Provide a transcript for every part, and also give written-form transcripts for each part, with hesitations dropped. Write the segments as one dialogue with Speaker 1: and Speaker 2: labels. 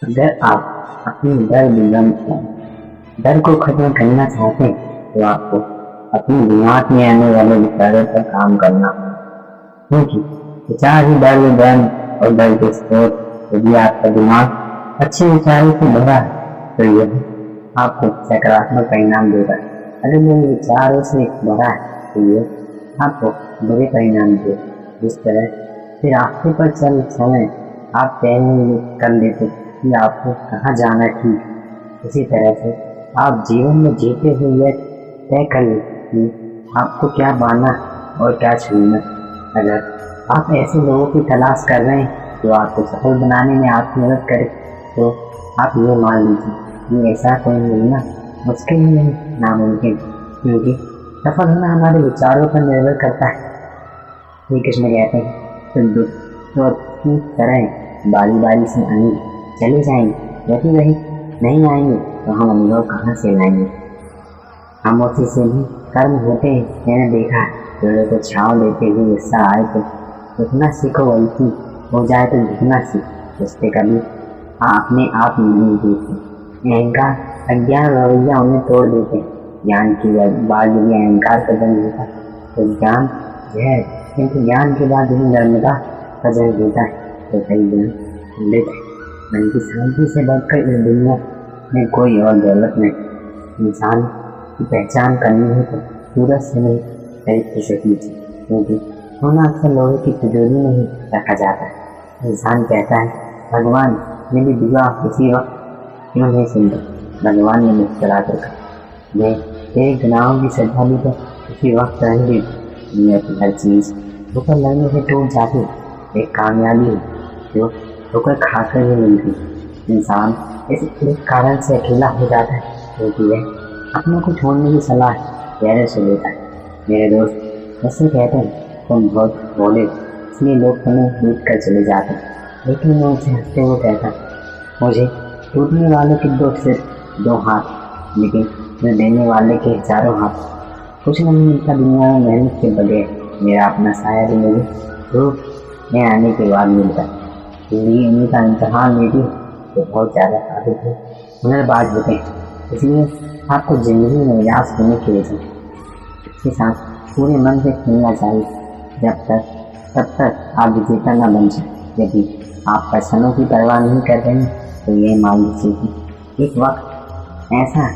Speaker 1: अगर आप अपनी डर को खत्म करना चाहते हैं तो आपको अपने दिमाग में आने वाले विचारों पर काम करना होगा, क्योंकि विचार ही डर और डर के स्रोत। यदि आपका दिमाग अच्छे विचारों से भरा है तो यह आपको सकारात्मक परिणाम देगा। अगर मेरे विचारों से भरा है तो यह आपको बुरे परिणाम देगा। जिस तरह फिर रास्ते पर चल समय आप तय कर लेते कि आपको कहाँ जाना ठीक है, उसी तरह से आप जीवन में जीते हुए यह तय कर लेते कि आपको क्या पाना और क्या छूना। अगर आप ऐसे लोगों की तलाश कर रहे हैं जो आपको सफल बनाने में आपकी मदद करे तो आप ये मान लीजिए कि ऐसा कोई मिलना मुश्किल ही नहीं, नामुमकिन, क्योंकि सफल होना हमारे विचारों पर निर्भर करता है। श्री कृष्ण कहते हैं तो की तरह बारी बारी से आएंगे चले जाएंगे, यदि वही नहीं आएंगे तो हम अनुभव कहाँ से लाएंगे। खामोशी से भी कर्म होते हैं, मैंने देखा है। पेड़ों को छाँव देते हुए गुस्सा आए तो रुकना सीखो, गलती हो जाए तो झुकना सीखो। उससे कभी अपने आप नहीं देखते। अहंकार अज्ञान रवैया उन्हें तोड़ देते हैं। ज्ञान की बाद यदि अहंकार का जन्म होता तो ज्ञान जहर, किंतु ज्ञान के बाद यदि नर्मदा का जन्म होता है तो कई गुण खंडित है। मन की शांति से बढ़कर इस दुनिया में कोई और दौलत नहीं। इंसान की पहचान करनी है तो सूरज से नहीं चरित्र से कीजिए, क्योंकि सोना अक्सर लोहे की तिजोरी में ही रखा जाता है। इंसान कहता है भगवान मेरी दुआ किसी वक्त क्यों नहीं सुनता। भगवान ने मुस्कुरा कर कहा मैं तेरे गुनाहों की सजा भी तो किसी वक्त रहेंगे। दुनिया की हर चीज ठोकर लगने से टूट जाती, एक कामयाबी है जो ठोकर खाकर ही मिलती। इंसान इस एक कारण से अकेला हो जाता है क्योंकि वह अपने को छोड़ने की सलाह गहरे से लेता है। मेरे दोस्त ऐसे कहते हैं तुम बहुत बोले इसलिए लोग तुम्हें लूट कर चले जाते हैं, लेकिन मैं उनसे हंसते हुए कहता मुझे टूटने वाले के सिर्फ दो हाथ, लेकिन जो देने वाले के हजारों हाथ। कुछ नहीं मिलता दुनिया में मेहनत के बगैर। मेरा अपना साया भी मुझे धूप में आने के बाद मिलता है। जिंदगी उन्हीं का इम्तहान लेती है तो बहुत ज़्यादा साबित है हुनरबाज होते हैं। इसलिए आपको जिंदगी में निराश होने की वजह इसके साथ पूरे मन से खेलना चाहिए तब तक आप विजेता न बन जाए। यदि आप पैसों की परवाह नहीं कर रहे हैं तो ये मान लीजिए कि एक वक्त ऐसा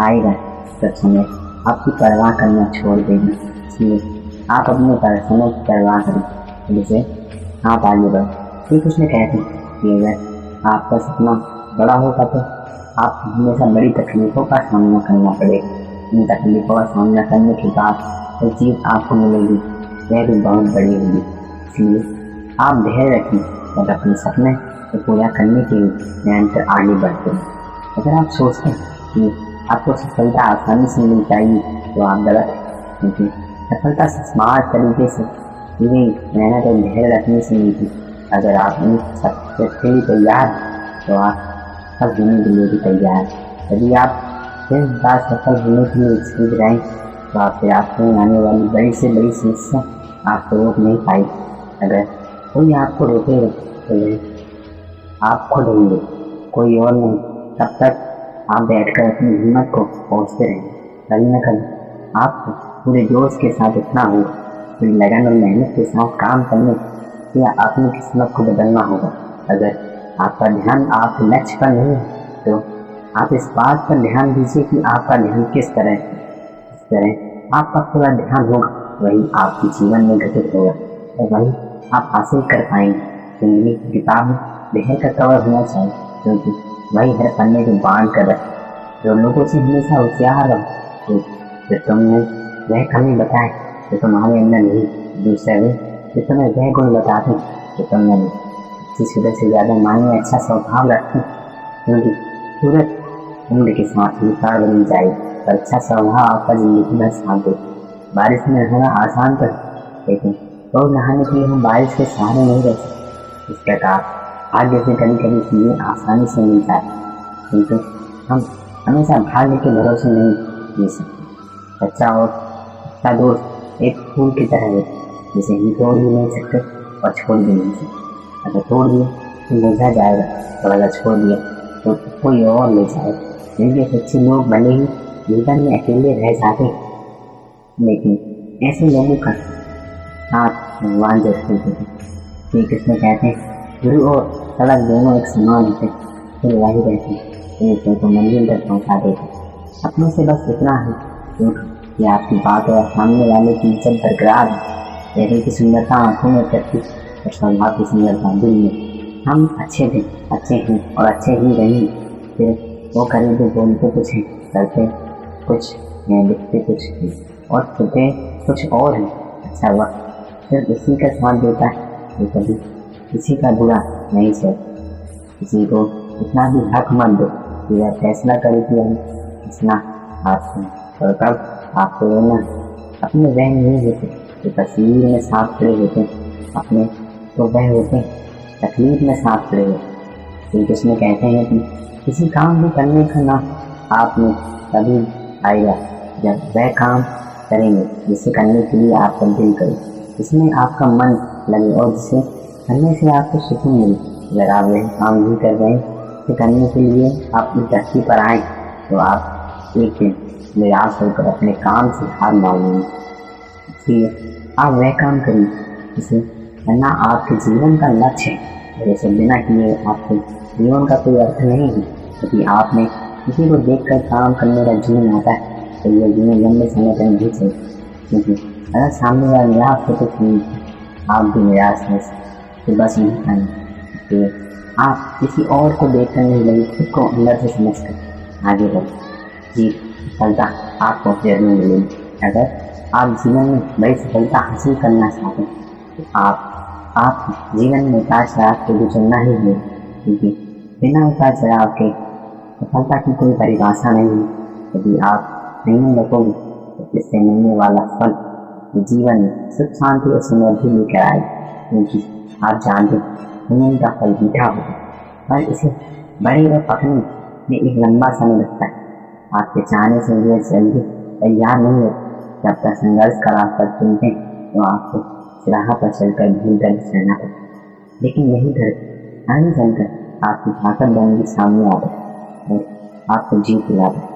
Speaker 1: आएगा जब समय आपकी परवाह करना छोड़ देगा। इसलिए आप अपने पैसों की परवाह करें, जिसे आप आगे बढ़ें। श्री कृष्ण कहते हैं कि अगर आपका सपना बड़ा होगा तो आपको हमेशा बड़ी तकलीफों का सामना करना पड़ेगा। इन तकलीफों का सामना करने के बाद जो चीज़ आपको मिलेगी वह भी बहुत बड़ी होगी। इसलिए आप धैर्य रखें और अपने सपने को पूरा करने के लिए निरंतर आगे बढ़ते हैं। अगर आप सोचते हैं कि आपको सफलता आसानी से मिल जाएगी तो आप गलत हैं, क्योंकि सफलता स्मार्ट तरीके से की गई मेहनत और धैर्य रखने से मिलती। अगर आप इन सबसे के लिए तैयार हैं तो आप सब होने के लिए भी तैयार हैं। यदि आप फिर बार सफल होने के लिए सीख रहे हैं तो आपके रास्ते में आने वाली बड़ी से बड़ी समस्या आपको रोक नहीं पाई। अगर कोई आपको रोकेगा तो वह आप खुद होंगे, कोई और नहीं। तब तक आप बैठकर अपनी हिम्मत को पहुँचते रहें। कभी न कभी आपको पूरे जोश के साथ उठना होगा, पूरी लगन और मेहनत के साथ काम करने या अपनी किस्मत को बदलना होगा। अगर आपका ध्यान आपके लक्ष्य पर नहीं है तो आप इस बात पर ध्यान दीजिए कि आपका ध्यान किस तरह है। इस तरह आपका पूरा ध्यान होगा, वही आपके जीवन में घटित होगा और वही आप हासिल कर पाएंगे। जिंदगी की किताब में देह का कवर होना चाहिए, क्योंकि वही हर पन्ने को बांध कर रखे। जो लोगों से हमेशा होशियार रहो जो तुमने वह कमी बताए जो तुम्हारे अंदर नहीं, दूसरे वे जो तुम्हें वह गुण बताते हैं जो तुमने नहीं। अच्छी सूरत से ज़्यादा मायने अच्छा स्वभाव रखें, क्योंकि सूरत उम्र के साथ विकार बनी जाएगी और अच्छा स्वभाव आपका जिंदगी भर साथ दे। बारिश में नहाना आसान तो है, लेकिन रोज नहाने के लिए हम बारिश के सहारे नहीं रह सकते। इस प्रकार भाग्य से कभी कभी चीज़ें आसानी से मिल जाती, किंतु हम हमेशा भाग्य के भरोसे नहीं जी सकते। सच्चा और सच्चा दोस्त एक फूल की तरह है, जिसे हम तोड़ भी नहीं सकते और छोड़ भी नहीं सकते। अगर तोड़ दिए ले जा जाएगा, और अगर छोड़ दिया तो कोई और ले जाएगा। जिनके सच्चे लोग भले ही जीवन में अकेले रह जाते, लेकिन ऐसे लोगों का साथ भगवान जरूर देते हैं। श्री कृष्ण कहते हैं गुरु और सड़क दोनों एक समान होते, फिर वही रहते एक को मंजिल तक पहुँचा देते। अपने से बस इतना है कि आपकी बात और सामने वाले की इज्जत बरकरार है। चेहरे की सुंदरता आंखों में उतरती और स्वभाव की सुंदरता दिल में। हम अच्छे थे, अच्छे हैं और अच्छे ही रहेंगे। फिर वो करे जो बोलते कुछ हैं, करते कुछ हैं, दिखते कुछ हैं और छुपे कुछ और हैं। अच्छा वक्त सिर्फ इसी का साथ देता है कि कभी किसी का बुरा नहीं सोचता। किसी को इतना भी हक मत दो कि वह फैसला करे कि हम इतना हाथ में, और कब आपको रोना अपने वह नहीं होते जो तस्वीर में साफ खड़े होते, अपने तो वह होते तकलीफ में साफ खड़े होते। श्री कृष्ण कहते हैं कि किसी काम को करने का ना आप में तभी आएगा जब वह काम करेंगे जिसे करने के लिए आपका दिल करे, जिसमें आपका मन लगे और जिसे करने से आपको सुकून मिले। अगर आप वह काम नहीं कर रहे तो करने के लिए आप इस धरती पर आए तो आप एक दिन निराश होकर अपने काम से हार मानेंगे। इसलिए आप वह काम करिए जिसे करना आपके जीवन का लक्ष्य है, और इसे बिना किए आपके जीवन का कोई अर्थ नहीं है। क्योंकि आपने किसी को देखकर काम करने का जीवन आता है तो यह जीवन लंबे समय तक नहीं चले, क्योंकि अगर सामने वाला निराश हो तो आप भी निराश है तो बस नहीं करना। इसलिए आप किसी और को देखकर नहीं लगे, खुद को अंदर से समझ कर आगे बढ़ो। जी सफलता आपको जरूर मिलेगी। अगर आप जीवन में बड़ी सफलता हासिल करना चाहते हैं तो आप जीवन में उतार चढ़ाव को गुजरना ही है, क्योंकि बिना उतार चढ़ाव के सफलता की कोई परिभाषा नहीं है। यदि आप नहीं रखोगे तो इससे मिलने वाला फल जीवन में सुख शांति और समृद्धि लेकर आए, क्योंकि आप जानते हैं का फल मीठा होगा, पर इसे बड़े और पकने में एक लंबा समय लगता है। आपके चाहने से ये जल्दी तैयार नहीं होते। जब तक संघर्ष का रास्ता चुनते हैं तो आपको राह पर चलकर भी दर्द सहना पड़ता, लेकिन यही दर्द आगे चलकर आपकी ताकत बनने सामने आता है और आपको जीत दिलाता है।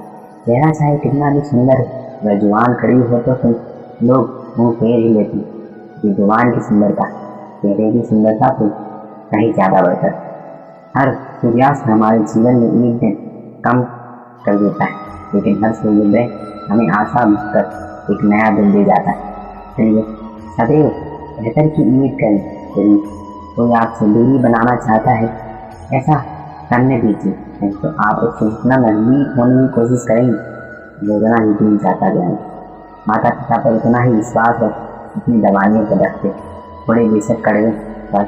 Speaker 1: चेहरा चाहे कितना भी सुंदर हो, वह जुबान खड़ी हो तो लोग मुँह फेर ही लेते हैं। ये जुबान की सुंदरता चेहरे की सुंदरता से कहीं ज़्यादा बढ़कर हर सूर्यास्त हमारे जीवन में एक दिन कम कर देता है, लेकिन हर सूर्योदय हमें आशा कर एक नया दिन दे जाता है। इसलिए सदैव बेहतर की उम्मीद करें। यदि कोई आपसे दूरी बनाना चाहता है, ऐसा करने दीजिए, नहीं तो आप उससे इतना नजदीक होने की कोशिश करेंगे जो उतना ही दूर जाता जाएगा। माता पिता पर उतना ही विश्वास और अपनी दवाइयों को रखते, थोड़े बेशक कड़वे पर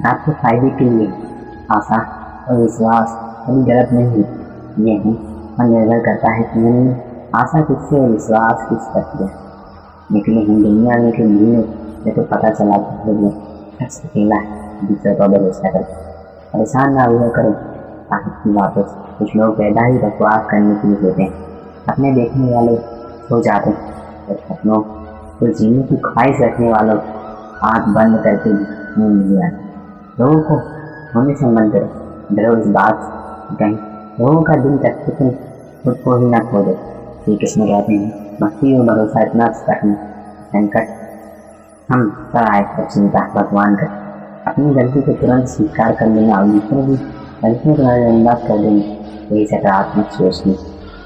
Speaker 1: आपके फायदे के लिए आशा और विश्वास कभी गलत नहीं है। यह निर्भर करता है कि हमने आशा किससे और विश्वास किस पर किया। निकले हम दुनिया में कि भीड़ तो पता चला कि शख्स अकेला है, दूसरे का भरोसा कर। परेशान ना हुआ करो की वापस। कुछ लोग पैदा ही बकवास करने के लिए देते हैं, अपने देखने वाले सो जाते हैं और सपनों को जीने की ख्वाहिश रखने वालों आँख बंद करके नींद नहीं आती। लोगों को होने से मन डरो इस बात कहीं लोगों का दिल तक तुम खुद को ही न खो दो। श्री कृष्ण कहते हैं भक्ति और भरोसा इतना रखना, संकट हम पर आए तो चिंता भगवान कर, अपनी गलती को तुरंत स्वीकार कर लेना और दूसरों की गलतियों को नजरअंदाज कर देना, यही सकारात्मक सोच की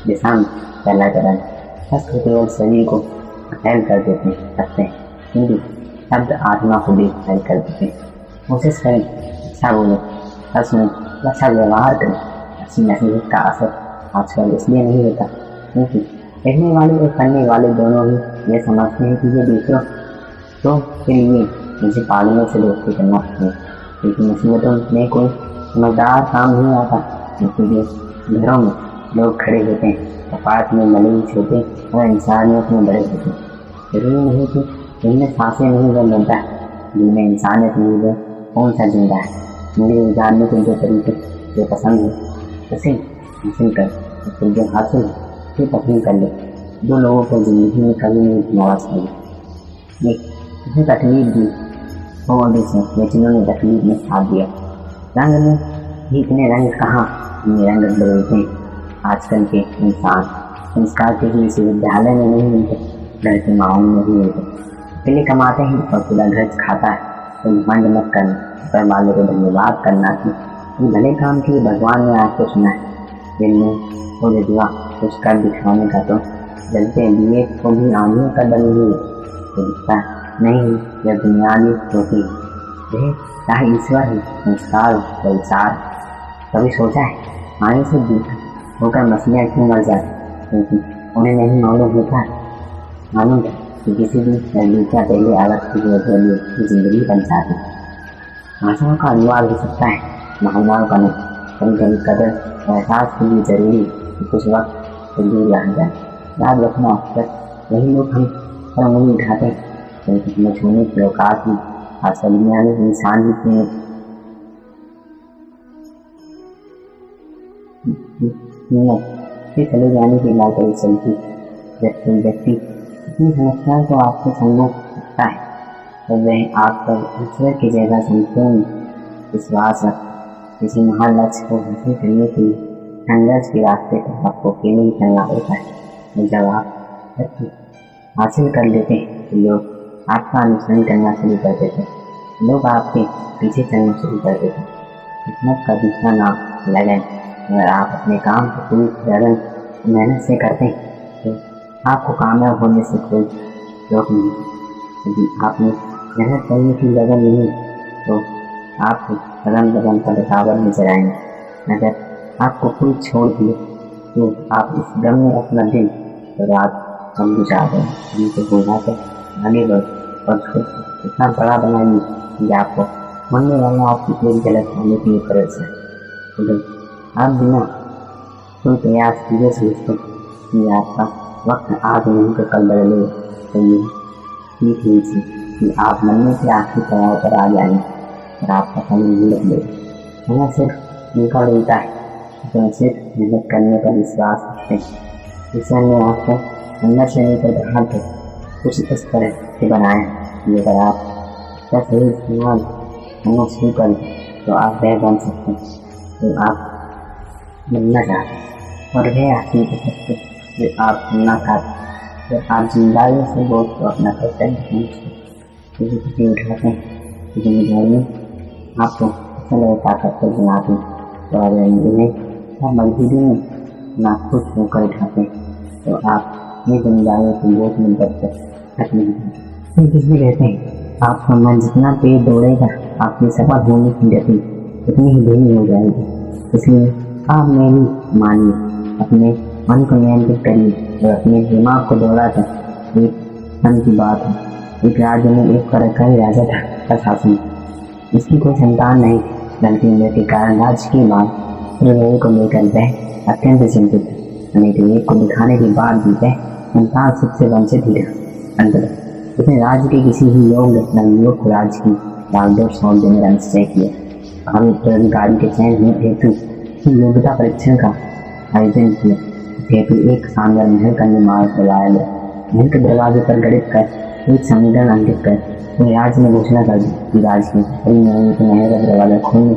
Speaker 1: दिशा में पहला कदम। हस्त केवल शरीर को फैल कर सकते हैं, किंतु शब्द आत्मा को भी फैल कर देते हैं। कोशिश करें अच्छा बोले, अच्छा व्यवहार करें। अच्छी नसीहत का असर आजकल इसलिए नहीं होता क्योंकि कहने वाले और करने वाले दोनों ही ये समझते हैं कि ये दूसरों तो के लिए मुझे पागलों से दोस्ती करना चाहिए, लेकिन नसीहतों में कोई समझदार काम नहीं आता। क्योंकि घरों में लोग खड़े होते हैं, कपाट में मरीज होते और इंसानियत में बड़े होते हैं। जरूरी नहीं कि जिनमें सांसें नहीं वो मिलता है, जिनमें इंसानियत नहीं वो कौन सा जिंदा है। मेरे जानने के जो तरीके जो पसंद है उसे हासिल कर, फिर जो हासिल है फिर पसंद कर ले। जो लोगों को जिंदगी में कभी नहीं भुलाना चाहिए। एक तकलीफ दी वो से जिन्होंने तकलीफ में साथ दिया, रंग में भी इतने रंग कहाँ, ये रंग बदलते आजकल के इंसान। संस्कार के विश्वविद्यालय में नहीं मिलते, घर के माहौल में भी मिलते। अकेले कमाते हैं और पूरा घर खाता है। तो घमंड मत करना, ऊपर वाले को धन्यवाद करना कि भले काम की भगवान ने आपको सुना है। दिन में वो विधवा कुछ कर दिखाने का तो जलते दिए को भी आंधियों का दल ही दिखता नहीं। जब बुनियादी होती है चाहे ईश्वर हो, संस्कार हो, संसार कभी सोचा है पानी से दूर होकर मछलियाँ क्यों मर जाए? क्योंकि उन्हें नहीं मालूम होता मालूम कि किसी भी नजदीकियाँ पहले अलग की जिंदगी बन जाती। भाषाओं का अनुवाद हो सकता है, भावनाओं का नहीं। कभी कभी कदर एहसास के लिए जरूरी कि कुछ वक्त से दूर रह जाए। याद रखना अक्सर वही लोग हम पर उंगली उठाते हैं क्योंकि हमें छूने की औकात में असल में इंसान ही फिर चले जाने की बात करी चलती। जब कोई व्यक्ति अपनी समस्याओं को आपसे समझ सकता है तो वह आप पर ईश्वर की जगह संपूर्ण विश्वास रखता है। किसी महान लक्ष्य को हासिल करने के लिए संघर्ष के रास्ते पर आपको अकेले ही चलना होता है। और जब आप लक्ष्य हासिल कर लेते हैं तो लोग आपका अनुसरण करना शुरू कर देते हैं, लोग आपके पीछे चलना शुरू कर देते हैं। किस्मत का दूसरा नाम लगन। अगर आप अपने काम को पूरी लगन मेहनत से करते हैं तो आपको कामयाब होने से कोई रोक नहीं। यदि आपने मेहनत करने की लगन नहीं तो आपको कदम पर रुकावट नजर आएंगे। अगर आपको कोई छोड़ दिए तो आप इस गम में अपना दिन और रात कम गुजार दें। जिनसे बुझाकर आगे बढ़ और खुद इतना बड़ा बनाइए कि आपको मनने वाला आपकी कोई गलत होने की तरह से आप बिना कोई प्रयास किए सोचते कि आपका वक्त आज नहीं तो कल बदले। तो ये ठीक लीजिए कि आप मरने के आखिरी पड़ाव पर आ जाएंगे और आपका समय नहीं बदले। हमें सिर्फ उनका उल्टा है जो सिर्फ मेहनत करने पर विश्वास रखते हैं। ईश्वर ने आपको अंदर से लेकर बाहर तक कुछ इस तरह से बनाया कि अगर आप इसका सही इस्तेमाल करना शुरू कर तो आप वह बन सकते हैं तो आप बनना चाहते हैं और वह हासिल कर सकते जो आप बनना चाहते। जब आप जिम्मेदारियों से बोझ को अपना कर्तव्य किसी उठाते हैं जिम्मेदारी आपको असल और ताकतवर बनाती और इन्हें आप मजबूरी में ना खुश होकर उठाते हैं तो आप अपनी जिम्मेदारियों के बोझ में बचकर थक नहीं जाते। कुछ भी कहते हैं आपका मन जितना तेज दौड़ेगा आपकी सफल होने की गति उतनी ही धीमी हो जाएगी। इसलिए आप मेरी मानिए, अपने मन को नियंत्रित करिए और अपने दिमाग को दौड़ाकर एक मन की बात है। एक राज्य में एक परखाई राजा था का शासन। इसकी कोई संतान नहीं बल्कि मृत्यु के कारण राज्य की मांग सूर्य को लेकर वह अत्यंत चिंतित था। अनेक विवेक को दिखाने के बाद भी वह संतान सुख से वंचित ही रहा। अंततः उसने राज्य के किसी भी युवक को राज्य की बागडोर सौंप देने का निश्चय किया। हम उत्तराधिकारी के चयन हेतु योग्यता परीक्षण का आयोजन किया। हेतु एक शानदार महल का निर्माण करवाया गया। महल के दरवाजे पर गणित कर एक समीकरण अंकित कर पूरे राज्य में घोषणा कर दी कि राज्य में कई महल का दरवाजा खोलने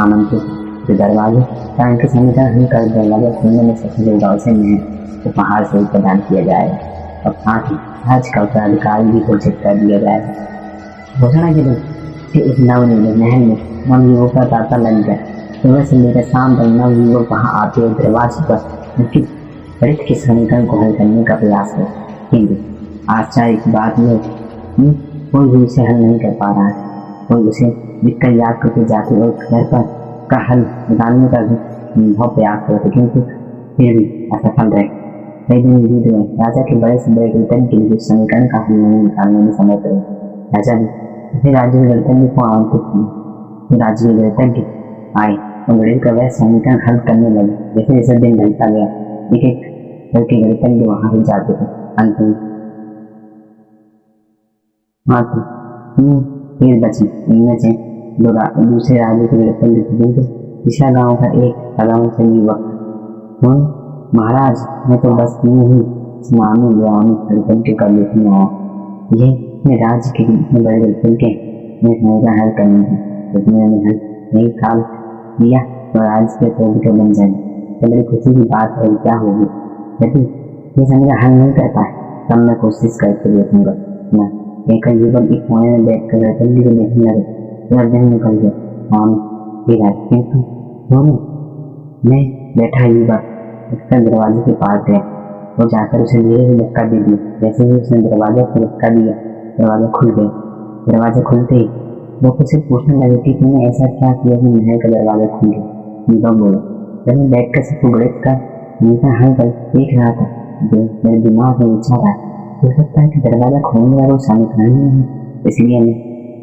Speaker 1: आमंत्रित जो दरवाजे का अंकित समीकरण हल कर दरवाजा खोलने में सफल होगा उसे महल उपहार से प्रदान किया जाएगा और साथ ही राज्य का उत्तराधिकारी भी घोषित कर दिया जाएगा। घोषणा के दिन उस नवनिर्मित महल में नवयुवक का तांता लग गया। सुबह से लेकर शाम तक नवयुवक वहाँ आते और दरवाजे पर अंकित गणित के समीकरण को हल करने का प्रयास है। किंतु आश्चर्य की बात यह कोई भी उसे हल नहीं कर पा रहा है। कोई उसे लिखकर याद करके जाते और घर पर का हल निकालने का भी बहुत प्रयास करते किंतु फिर भी असफल रहे। कई दिन बीत गए। राजा के बड़े से बड़े गणितज्ञ के लिए समीकरण का हल नहीं निकालने में समर्थ रहे। राजा ने फिर राज्य के गणितज्ञ को आमंत्रित किया। राज्य के गणितज्ञ आए और गणित का वह समीकरण हल करने लगे। जैसे जैसे दिन ढलता गया एक एक करके गणितज्ञ वहां ही जाते थे। अंत में मात्र फिर बची। इनमें से दूसरे राज्य के गणितज्ञ थे पिछला गाँव का एक कदम से युवक। महाराज मैं तो बस यूं ही स्नामी गणितज्ञ कर लेती हूँ। ये राज्य के इतने बड़े गणितज्ञ मैं समीकरण हल करने की नहीं काल दिया तो आज के तो भी बन जाएंगे। तो बड़ी खुशी की बात है, क्या होगी यदि ये समझा हल नहीं कर पाए तब मैं कोशिश करके देखूंगा। मैं कहकर युवक एक कोने में बैठ कर जल्दी को देखने लगे। पूरा दिन निकल गया, शाम भी रात, किंतु दोनों मैं बैठा युवक उसका दरवाजे के पास गया। वो जाकर उसे धीरे से धक्का दे दिया। जैसे ही उसने दरवाजा को धक्का दिया, दरवाजा खुल गया। दरवाजा खुलते ही लोग उसे पूछने लगे कि तुमने ऐसा क्या किया कि महल का दरवाजा खुल गया। युवक बोला, जब मैं बैठ कर सबको गणित का मीठा हल कर देख रहा था, जो मेरे दिमाग में विचार आया, हो सकता है कि दरवाजा खोलने वाला शामिल नहीं है, इसलिए मैं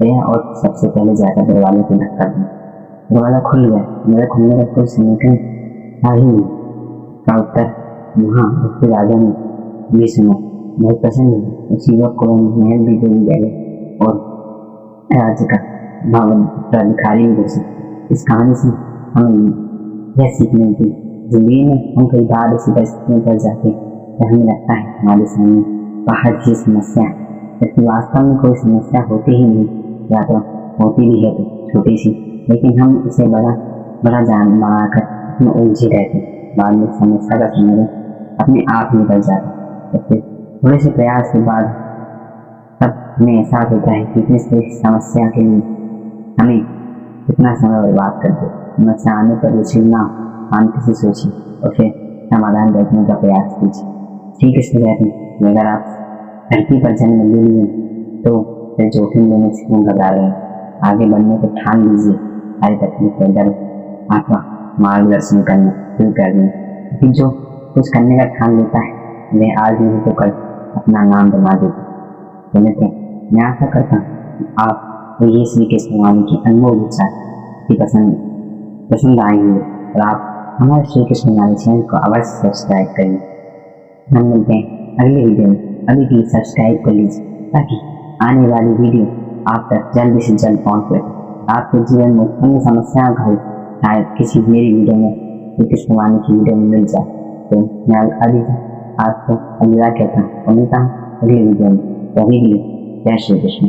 Speaker 1: गया और सबसे पहले जाकर दरवाजे को धक्का दिया। दरवाजा खुल गया। मेरे खुलने का कोई संगठन था ही नहीं। का उत्तर वहाँ उसके राजा ने ये सुना, बहुत पसंद है। उसी वक्त को महल भी दे गए और राज्य का भवन प्राधिकारी भी घोषित। इस कहानी से हमें यह सीख मिलती, जिंदगी में हम कई बार ऐसी परिस्थितियों पर जाते तो हमें लगता है हमारे सामने बाहर की समस्या है, जबकि वास्तव में कोई समस्या होती ही नहीं, या तो होती भी है तो छोटी सी, लेकिन हम इसे बड़ा जान बनाकर अपने उलझे रहते। बाद में समस्या का समाधान अपने आप निकल जाता है। तो फिर थोड़े से प्रयास के बाद तब हमें एहसास होता है कि इतनी समस्या के लिए हमें कितना समय बर्बाद कर दे। समस्या आने पर उछलना, शांति से सोचिए और फिर समाधान देखने का प्रयास कीजिए। ठीक है, इसलिए कहते हैं अगर आप धरती पर जन्म ले लिए तो फिर जोखिम लेने से क्यों घबरा रहे हैं। आगे बढ़ने को ठान लीजिए। सारी तकलीफ के डर आपका मार्गदर्शन करना शुरू कर दें, क्योंकि जो कुछ करने का ठान लेता है वह आज नहीं तो कल अपना नाम बना देता है। तो मैं आशा करता हूँ आपको ये श्री कृष्ण वाणी की अनमोल विचार की पसंद आएंगे और आप हमारे श्री कृष्ण वाणी चैनल को अवश्य सब्सक्राइब करें। हम मिलते हैं अगले वीडियो में। अभी भी सब्सक्राइब कर लीजिए ताकि आने वाली वीडियो आप तक जल्दी से जल्द पहुँच सके। आपके जीवन में अन्य समस्याओं का हल शायद किसी मेरी वीडियो में श्री कृष्ण वाणी की वीडियो में मिल जाए। तो मैं अभी आपको अलविदा कहता हूँ। मिलता हूँ अगले वीडियो में। तभी के लिए जय श्री कृष्ण।